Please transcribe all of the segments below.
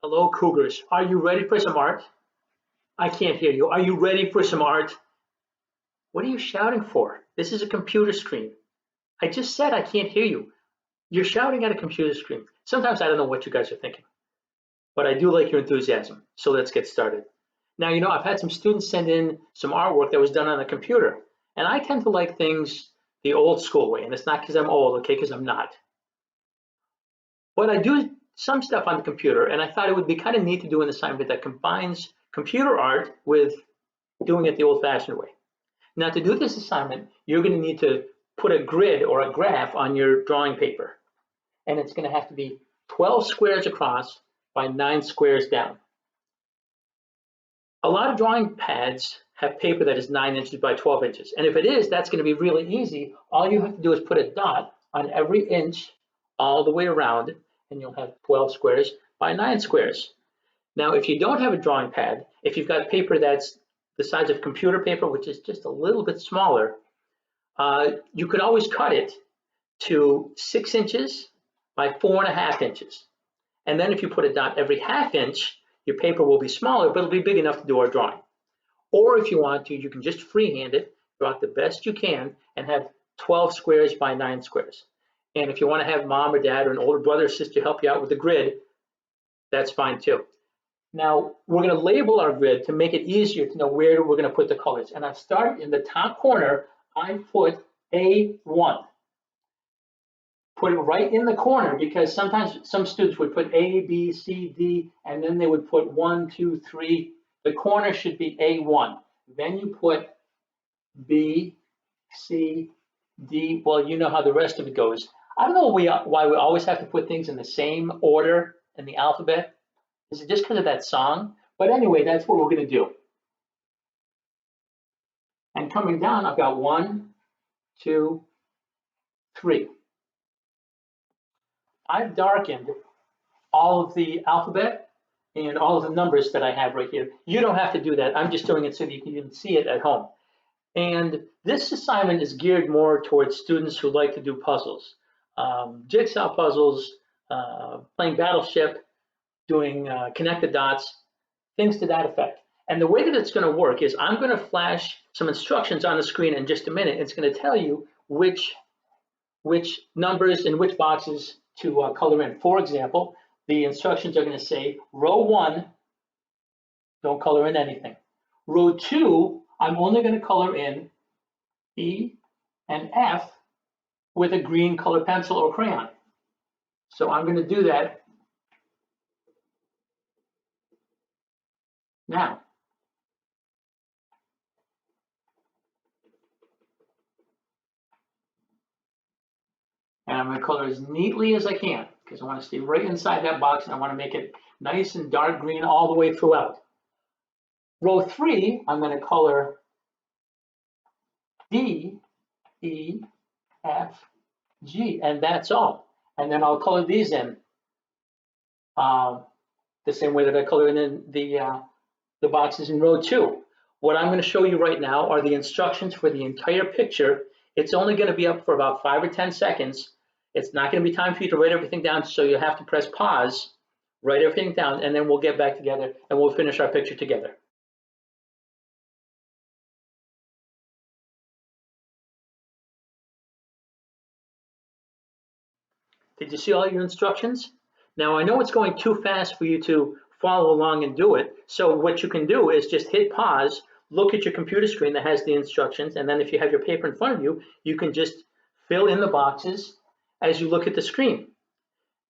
Hello, Cougars. Are you ready for some art? I can't hear you. Are you ready for some art? What are you shouting for? This is a computer screen. I just said I can't hear you. You're shouting at a computer screen. Sometimes I don't know what you guys are thinking, but I do like your enthusiasm. So let's get started. Now, I've had some students send in some artwork that was done on a computer, and I tend to like things the old school way, and it's not because I'm old, okay, because I'm not. But I do some stuff on the computer, and I thought it would be kind of neat to do an assignment that combines computer art with doing it the old-fashioned way. Now, to do this assignment, you're going to need to put a grid or a graph on your drawing paper, and it's going to have to be 12 squares across by 9 squares down. A lot of drawing pads have paper that is 9 inches by 12 inches, and if it is, that's going to be really easy. All you have to do is put a dot on every inch all the way around, and you'll have 12 squares by 9 squares. Now, if you don't have a drawing pad, if you've got paper that's the size of computer paper, which is just a little bit smaller, you could always cut it to 6 inches by 4.5 inches. And then if you put a dot every half inch, your paper will be smaller, but it'll be big enough to do our drawing. Or if you want to, you can just freehand it, draw it the best you can, and have 12 squares by 9 squares. And if you want to have mom or dad or an older brother or sister help you out with the grid, that's fine too. Now, we're going to label our grid to make it easier to know where we're going to put the colors. And I start in the top corner, I put A1. Put it right in the corner because sometimes some students would put A, B, C, D, and then they would put 1, 2, 3. The corner should be A1. Then you put B, C, D. Well, you know how the rest of it goes. I don't know why we always have to put things in the same order in the alphabet. Is it just because of that song? But anyway, that's what we're going to do. And coming down, I've got 1, 2, 3. I've darkened all of the alphabet and all of the numbers that I have right here. You don't have to do that. I'm just doing it so that you can even see it at home. And this assignment is geared more towards students who like to do puzzles, jigsaw puzzles, playing Battleship, doing connect the dots, things to that effect. And the way that it's going to work is I'm going to flash some instructions on the screen in just a minute. It's going to tell you which numbers and which boxes to color in. For example, the instructions are going to say row 1, don't color in anything. Row 2, I'm only going to color in E and F with a green colored pencil or crayon. So I'm going to do that now. And I'm going to color as neatly as I can because I want to stay right inside that box and I want to make it nice and dark green all the way throughout. Row 3, I'm going to color D, E, F, G, and that's all. And then I'll color these in the same way that I color in the boxes in row 2. What I'm going to show you right now are the instructions for the entire picture. It's only going to be up for about 5 or 10 seconds. It's not going to be time for you to write everything down, so you'll have to press pause, write everything down, and then we'll get back together and we'll finish our picture together. Did you see all your instructions? Now I know it's going too fast for you to follow along and do it. So what you can do is just hit pause, look at your computer screen that has the instructions, and then if you have your paper in front of you, you can just fill in the boxes as you look at the screen.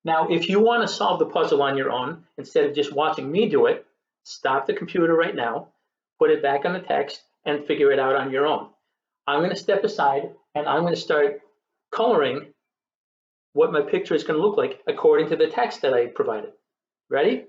Now, if you want to solve the puzzle on your own, instead of just watching me do it, stop the computer right now, put it back on the text, and figure it out on your own. I'm going to step aside and I'm going to start coloring what my picture is going to look like according to the text that I provided. Ready?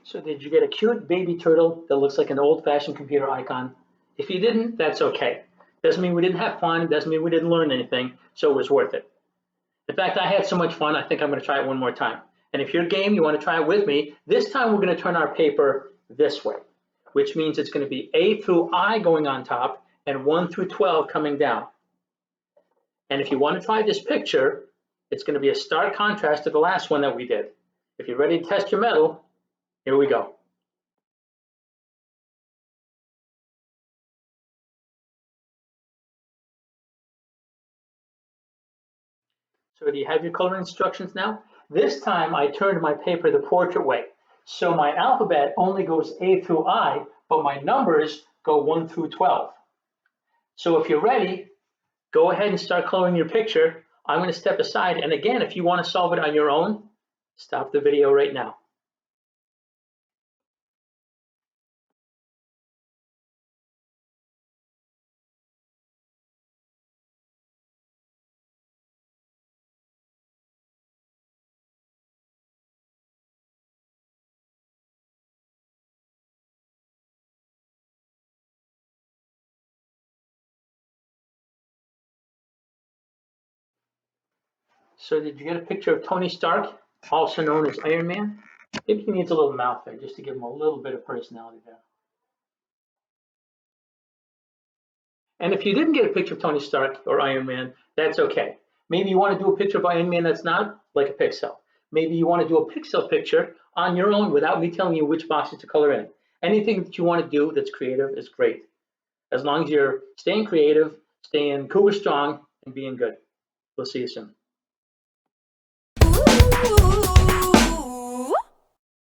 So did you get a cute baby turtle that looks like an old-fashioned computer icon? If you didn't, that's okay. Doesn't mean we didn't have fun, doesn't mean we didn't learn anything, so it was worth it. In fact, I had so much fun, I think I'm going to try it one more time. And if you're game, you want to try it with me, this time we're going to turn our paper this way, which means it's going to be A through I going on top and 1 through 12 coming down. And if you want to try this picture, it's going to be a stark contrast to the last one that we did. If you're ready to test your mettle, here we go. So do you have your coloring instructions now? This time I turned my paper the portrait way. So my alphabet only goes A through I, but my numbers go 1 through 12. So if you're ready, go ahead and start coloring your picture. I'm going to step aside. And again, if you want to solve it on your own, stop the video right now. So did you get a picture of Tony Stark, also known as Iron Man? Maybe he needs a little mouth there just to give him a little bit of personality there. And if you didn't get a picture of Tony Stark or Iron Man, that's okay. Maybe you want to do a picture of Iron Man that's not like a pixel. Maybe you want to do a pixel picture on your own without me telling you which boxes to color in. Anything that you want to do that's creative is great. As long as you're staying creative, staying cougar strong, and being good. We'll see you soon.